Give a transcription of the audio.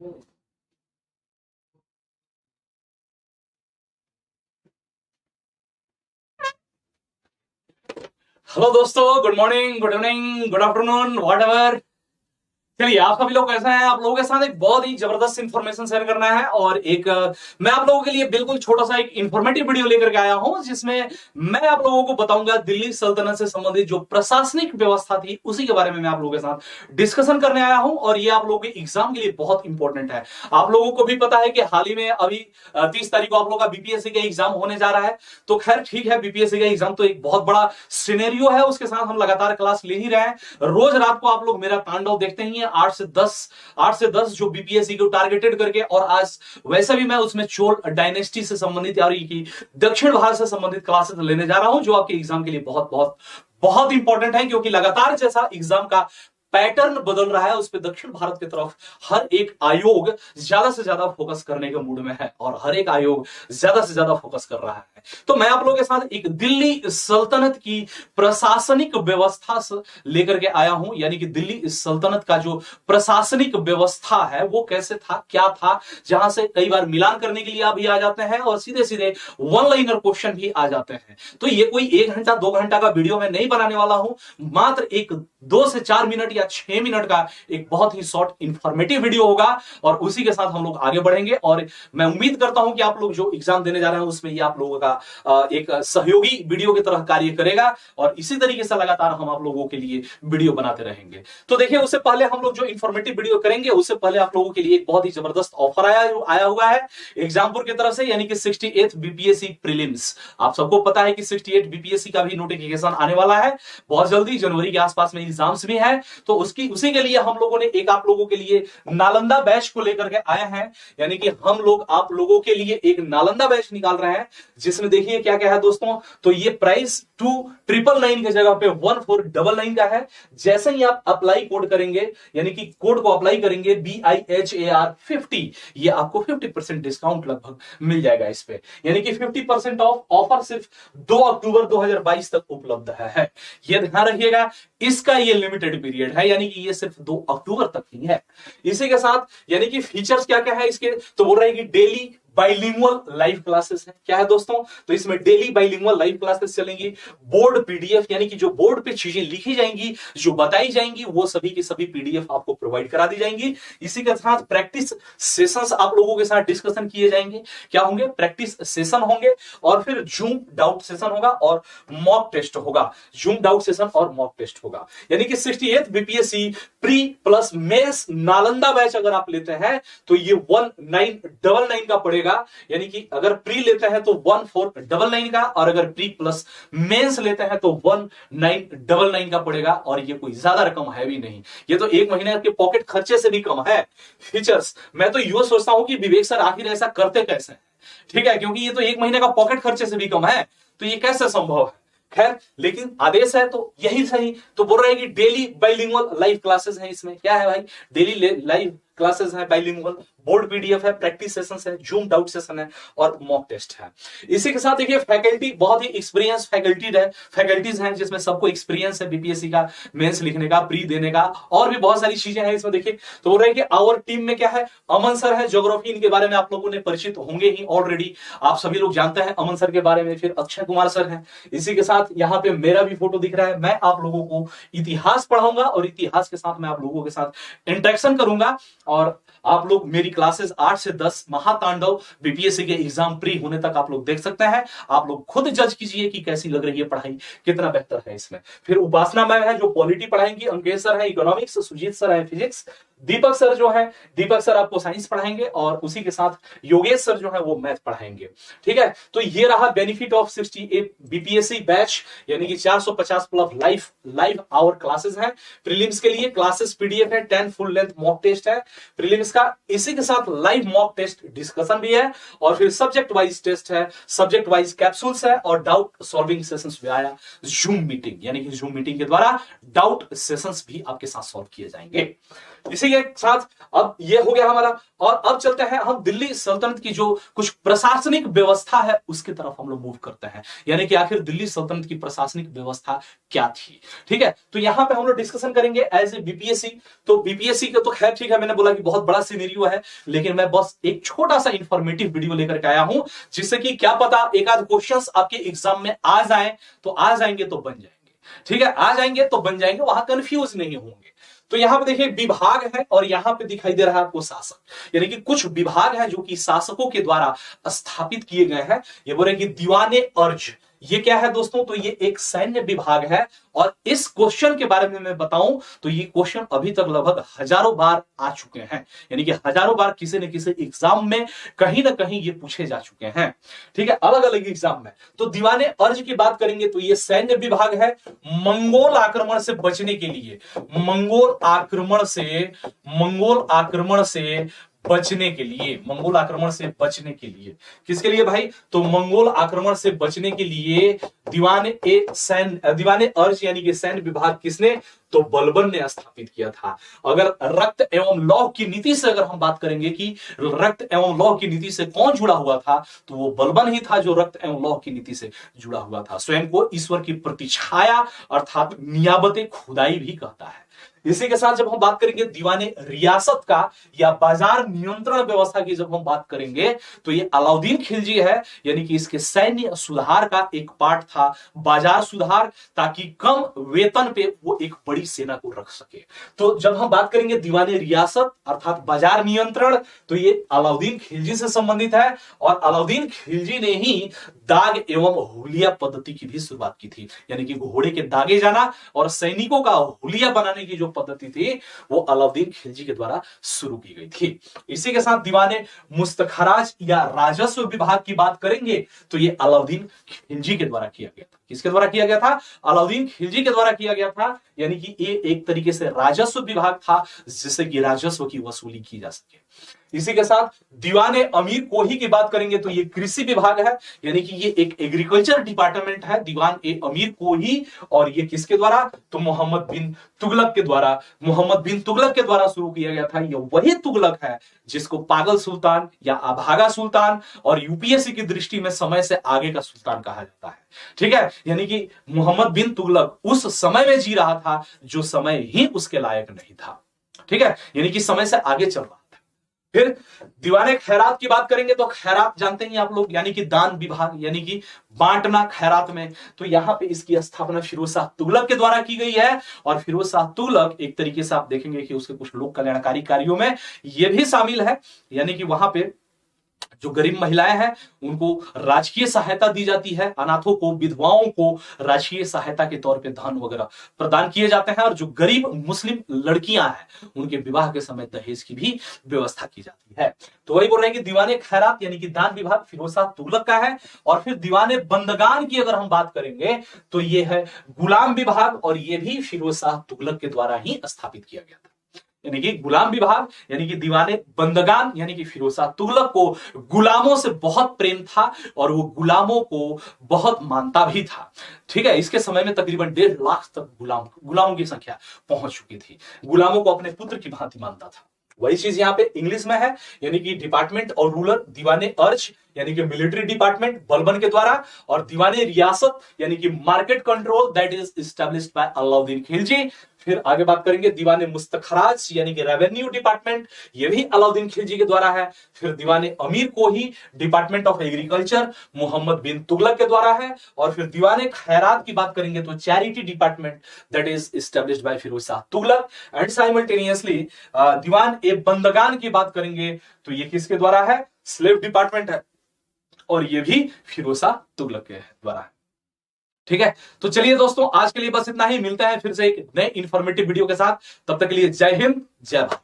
Hello दोस्तों, good morning, good evening, good afternoon, what ever. चलिए, आप सभी लोग कैसे हैं? आप लोगों के साथ एक बहुत ही जबरदस्त इंफॉर्मेशन शेयर करना है और मैं आप लोगों के लिए बिल्कुल छोटा सा एक इंफॉर्मेटिव वीडियो लेकर के आया हूं, जिसमें मैं आप लोगों को बताऊंगा दिल्ली सल्तनत से संबंधित जो प्रशासनिक व्यवस्था थी उसी के बारे में मैं आप लोगों के साथ डिस्कशन करने आया हूं। और ये आप लोगों के एग्जाम के लिए बहुत इंपॉर्टेंट है। आप लोगों को भी पता है कि हाल ही में अभी 30 तारीख को आप लोगों का बीपीएससी का एग्जाम होने जा रहा है। तो खैर ठीक है, बीपीएससी का एग्जाम तो एक बहुत बड़ा सिनेरियो है, उसके साथ हम लगातार क्लास ले ही रहे हैं। रोज रात को आप लोग मेरा तांडव देखते ही हैं, 8 से 10 जो बीपीएससी को टारगेटेड करके। और आज वैसे भी मैं उसमें चोल डायनेस्टी से संबंधित और की दक्षिण भारत से संबंधित क्लासेस लेने जा रहा हूं, जो आपके एग्जाम के लिए बहुत बहुत बहुत इंपॉर्टेंट है। क्योंकि लगातार जैसा एग्जाम का पैटर्न बदल रहा है, उस पर दक्षिण भारत की तरफ हर एक आयोग ज्यादा से ज्यादा फोकस करने के मूड में है और हर एक आयोग ज्यादा से ज्यादा फोकस कर रहा है। तो मैं आप लोगों के साथ एक दिल्ली सल्तनत की प्रशासनिक व्यवस्था लेकर के आया हूं, यानी कि दिल्ली सल्तनत का जो प्रशासनिक व्यवस्था है वो कैसे था, क्या था, जहां से कई बार मिलान करने के लिए आप भी आ जाते हैं और सीधे सीधे वन लाइनर क्वेश्चन भी आ जाते हैं। तो ये कोई 1 घंटा 2 घंटा का वीडियो मैं नहीं बनाने वाला हूं, मात्र एक 2 से 4 मिनट या 6 मिनट का एक बहुत ही शॉर्ट इंफॉर्मेटिव वीडियो होगा। और उसी के साथ हम लोग आगे बढ़ेंगे और मैं उम्मीद करता हूं कि आप लोग जो एग्जाम देने जा रहे हैं उसमें ये आप लोगों का एक सहयोगी वीडियो की तरह कार्य करेगा और इसी तरीके से लगातार हम आप लोगों के लिए वीडियो बनाते रहेंगे। तो देखिए, उससे पहले हम लोग जो इंफॉर्मेटिव वीडियो करेंगे उससे पहले आप लोगों के लिए एक बहुत ही जबरदस्त ऑफर आया हुआ है एग्जामपुर की तरफ से, यानी कि 68th बीपीएससी प्रीलिम्स। आप सबको पता है कि 68 बीपीएससी का भी नोटिफिकेशन आने वाला है बहुत जल्दी, जनवरी के आसपास में एग्जाम्स भी है। तो उसी के लिए हम लोगों ने एक आप लोगों के लिए नालंदा बैच को लेकर के आए हैं, यानी कि हम लोग आप लोगों के लिए एक नालंदा बैच निकाल रहे हैं, जिसमें देखिए क्या क्या है दोस्तों। तो ये प्राइस 2999 की जगह पे 1499 का है। जैसे ही आप अप्लाई कोड करेंगे, यानी कि कोड को अप्लाई करेंगे BIHAR50, ये आपको 50% डिस्काउंट लगभग मिल जाएगा इस पे, यानी कि 50% ऑफ ऑफर सिर्फ 2 अक्टूबर 2022 तक उपलब्ध है। ये ध्यान रखिएगा, इसका ये लिमिटेड पीरियड है, यानी कि ये सिर्फ 2 अक्टूबर तक ही है। इसी के साथ यानी कि फीचर्स क्या क्या है इसके, तो बोल रहे हैं कि डेली बाइलिंगुअल लाइव क्लासेस है। क्या है दोस्तों? तो इसमें डेली बाइलिंगुअल लाइव क्लासेस चलेंगी। बोर्ड पीडीएफ, यानी कि जो बोर्ड पे चीजें लिखी जाएंगी, जो बताई जाएंगी, वो सभी की सभी पीडीएफ आपको प्रोवाइड करा दी जाएंगी। इसी के साथ प्रैक्टिस सेशंस आप लोगों के साथ डिस्कशन किए जाएंगे। क्या होंगे? प्रैक्टिस सेशन होंगे और फिर जूम डाउट सेशन होगा और मॉक टेस्ट होगा। जूम डाउट सेशन और मॉक टेस्ट होगा, यानी कि 68th BPSC pre plus mains Nalanda batch अगर आप लेते हैं तो ये 1999 का पड़ेगा। यानी कि अगर प्री लेते हैं तो 1499 का, और अगर प्री प्लस मेंस लेते हैं तो 1999 का पड़ेगा। और ये कोई ज्यादा रकम है भी नहीं, ये तो एक महीने के पॉकेट खर्चे से भी कम है। फीचर्स मैं तो यू सोचता हूं कि विवेक सर आखिर ऐसा करते कैसे हैं, ठीक है, क्योंकि ये तो एक महीने का पॉकेट खर्चे से भी कम है, तो ये कैसे संभव है। खैर, लेकिन आदेश है तो यही सही। तो बोल रहे हैं कि डेली बाइलिंगुअल लाइव क्लासेस हैं। इसमें क्या है भाई? डेली लाइव क्लासेस है, बाइलिंगुअल, बोर्ड पीडीएफ है, प्रैक्टिस सेशंस है, जूम डाउट सेशन है और मॉक टेस्ट है। इसी के साथ देखिए, फैकल्टी बहुत ही एक्सपीरियंस फैकल्टीज हैं, जिसमें सबको एक्सपीरियंस है बीपीएससी का मेंस लिखने का, प्री देने का, और भी बहुत सारी चीजें हैं इसमें। देखिए, तो बोल रहे हैं कि आवर टीम में क्या है, अमन सर है ज्योग्राफी, इनके बारे में आप लोगों ने परिचित होंगे ही ऑलरेडी, आप सभी लोग जानते हैं अमन सर के बारे में। फिर अक्षय कुमार सर हैं। इसी के साथ यहाँ पे मेरा भी फोटो दिख रहा है। मैं आप लोगों को इतिहास पढ़ाऊंगा और इतिहास के साथ मैं आप लोगों के साथ इंटरेक्शन करूंगा। और आप लोग मेरी क्लासेस 8 से 10 महातांडव बीपीएससी के एग्जाम प्री होने तक आप लोग देख सकते हैं। आप लोग खुद जज कीजिए कि कैसी लग रही है पढ़ाई, कितना बेहतर है इसमें। फिर उपासना मैम है जो पॉलिटी पढ़ाएंगी, अंकेश सर है इकोनॉमिक्स, सुजीत सर है फिजिक्स, दीपक सर जो है, दीपक सर आपको साइंस पढ़ाएंगे, और उसी के साथ योगेश सर जो है वो मैथ पढ़ाएंगे। ठीक है, तो ये रहा बेनिफिट ऑफ 68 बीपीएससी बैच, यानी कि 450 प्लस लाइव आवर क्लासेस हैं। प्रीलिम्स के लिए क्लासेस पीडीएफ है, 10 फुल लेंथ मॉक टेस्ट है प्रीलिम्स का। इसी के साथ लाइव मॉक टेस्ट डिस्कशन भी है, और फिर सब्जेक्ट वाइज टेस्ट है, सब्जेक्ट वाइज कैप्सूल्स है, और डाउट सॉल्विंग सेशंस भी आया जूम मीटिंग, यानी कि जूम मीटिंग के द्वारा डाउट सेशंस भी आपके साथ सॉल्व किए जाएंगे। इसी इसी के साथ अब ये हो गया हमारा, और अब चलते हैं हम दिल्ली सल्तनत की जो कुछ प्रशासनिक व्यवस्था है उसकी तरफ हम लोग मूव करते हैं, यानी कि आखिर दिल्ली सल्तनत की प्रशासनिक व्यवस्था क्या थी। ठीक है, तो यहां पे हम लोग डिस्कशन करेंगे एज ए बीपीएससी। तो बीपीएससी का तो खैर ठीक है, मैंने बोला कि बहुत बड़ा सिनेरियो है, लेकिन मैं बस एक छोटा सा इंफॉर्मेटिव वीडियो लेकर के आया हूं, जिससे कि क्या पता एक आध क्वेश्चंस आपके एग्जाम में आ जाए, तो आ जाएंगे तो बन जाएंगे। ठीक है, आ जाएंगे तो बन जाएंगे, वहां कंफ्यूज नहीं होंगे। तो यहां पे देखिए विभाग है, और यहां पे दिखाई दे रहा है आपको शासक, यानी कि कुछ विभाग है जो कि शासकों के द्वारा स्थापित किए गए हैं। ये बोल रहे कि दीवाने अर्ज, ये क्या है दोस्तों, तो ये एक सैन्य विभाग है। और इस क्वेश्चन के बारे में मैं बताऊं तो ये क्वेश्चन अभी तक लगभग हजारों बार आ चुके हैं, यानी कि हजारों बार किसी न किसी एग्जाम में कहीं ना कहीं ये पूछे जा चुके हैं। ठीक है, अलग अलग एग्जाम में। तो दीवाने अर्ज की बात करेंगे तो ये सैन्य विभाग है, मंगोल आक्रमण से बचने के लिए, मंगोल आक्रमण से बचने के लिए, मंगोल आक्रमण से बचने के लिए, किसके लिए भाई, तो मंगोल आक्रमण से बचने के लिए दीवाने अर्ज यानी कि सैन्य विभाग किसने, तो बलबन ने स्थापित किया था। अगर रक्त एवं लौह की नीति से अगर हम बात करेंगे कि रक्त एवं लौह की नीति से कौन जुड़ा हुआ था, तो वो बलबन ही था जो रक्त एवं लौह की नीति से जुड़ा हुआ था। स्वयं को ईश्वर की प्रतिछाया अर्थात नियाबते खुदाई भी कहता है। इसी के साथ जब हम बात करेंगे दीवाने रियासत का या बाजार नियंत्रण व्यवस्था की जब हम बात करेंगे, तो ये अलाउद्दीन खिलजी है, यानी कि इसके सैन्य सुधार का एक पार्ट था बाजार सुधार, ताकि कम वेतन पे वो एक बड़ी सेना को रख सके। तो जब हम बात करेंगे दीवाने रियासत अर्थात बाजार नियंत्रण, तो ये अलाउद्दीन खिलजी से संबंधित है, और अलाउद्दीन खिलजी ने ही दाग एवं हुलिया पद्धति की भी शुरुआत की थी, यानी कि घोड़े के दागे जाना और सैनिकों का हुलिया बनाने की जो पद्धति थी वो अलाउद्दीन खिलजी के द्वारा शुरू की गई थी। इसी के साथ दीवाने मुस्तखराज या राजस्व विभाग की बात करेंगे तो ये अलाउद्दीन खिलजी के द्वारा किया गया था। किसके द्वारा किया गया था, अलाउद्दीन खिलजी के द्वारा किया गया था, यानी कि ये एक तरीके से राजस्व विभाग था जिससे कि राजस्व की वसूली की जा सके। इसी के साथ दीवाने अमीर कोही की बात करेंगे तो ये कृषि विभाग है, यानी कि ये एक एग्रीकल्चर डिपार्टमेंट है, दीवान ए अमीर कोही। और ये किसके द्वारा, तो मोहम्मद बिन तुगलक के द्वारा शुरू किया गया था। ये वही तुगलक है जिसको पागल सुल्तान या अभागा सुल्तान और यूपीएससी की दृष्टि में समय से आगे का सुल्तान कहा जाता है। ठीक है, यानी कि मोहम्मद बिन तुगलक उस समय में जी रहा था जो समय ही उसके लायक नहीं था। ठीक है, यानी कि समय से आगे चल रहा। फिर दीवाने खैरात की बात करेंगे तो खैरात जानते हैं आप लोग, यानी कि दान विभाग, यानी कि बांटना खैरात में। तो यहां पे इसकी स्थापना फिरोज शाह तुगलक के द्वारा की गई है। और फिरोज शाह तुगलक एक तरीके से आप देखेंगे कि उसके कुछ लोक कल्याणकारी कार्यों में यह भी शामिल है, यानी कि वहां पे जो गरीब महिलाएं हैं उनको राजकीय सहायता दी जाती है, अनाथों को विधवाओं को राजकीय सहायता के तौर पे धन वगैरह प्रदान किए जाते हैं, और जो गरीब मुस्लिम लड़कियां हैं उनके विवाह के समय दहेज की भी व्यवस्था की जाती है। तो वही बोल रहे हैं कि दीवाने खैरात यानी कि दान विभाग फिरोज शाह तुगलक का है। और फिर दीवाने बंदगान की अगर हम बात करेंगे तो ये है गुलाम विभाग, और ये भी फिरोज शाह तुगलक के द्वारा ही स्थापित किया गया था। यानी कि गुलाम विभाग यानी कि दीवाने बंदगान, यानी कि फिरोज शाह तुगलक को गुलामों से बहुत प्रेम था और वो गुलामों को बहुत मानता भी था। ठीक है, इसके समय में तकरीबन 1.5 लाख तक गुलामों की संख्या पहुंच चुकी थी। गुलामों को अपने पुत्र की भांति मानता था। वही चीज यहाँ पे इंग्लिश में है, यानी कि डिपार्टमेंट और रूलर दीवाने अर्ज यानी कि मिलिट्री डिपार्टमेंट बलबन के द्वारा, और दीवाने रियासत यानी कि market control that is established bye Alauddin Khilji. फिर आगे बात करेंगे दीवाने मुस्तखराज यानी कि रेवेन्यू डिपार्टमेंट, ये भी अलाउद्दीन खिलजी के द्वारा है। फिर दीवाने अमीर कोही डिपार्टमेंट ऑफ एग्रीकल्चर मोहम्मद बिन तुगलक के द्वारा है। और फिर दीवाने खैरात की बात करेंगे तो charity department that is established by Firoz Shah Tughlaq. And simultaneously Diwan e Bandagan की बात करेंगे तो ये किसके द्वारा है, स्लेव डिपार्टमेंट है, और ये भी फिरोज शाह तुगलक के द्वारा है। ठीक है, तो चलिए दोस्तों आज के लिए बस इतना ही, मिलते हैं फिर से एक नए इंफॉर्मेटिव वीडियो के साथ। तब तक के लिए जय हिंद जय भारत।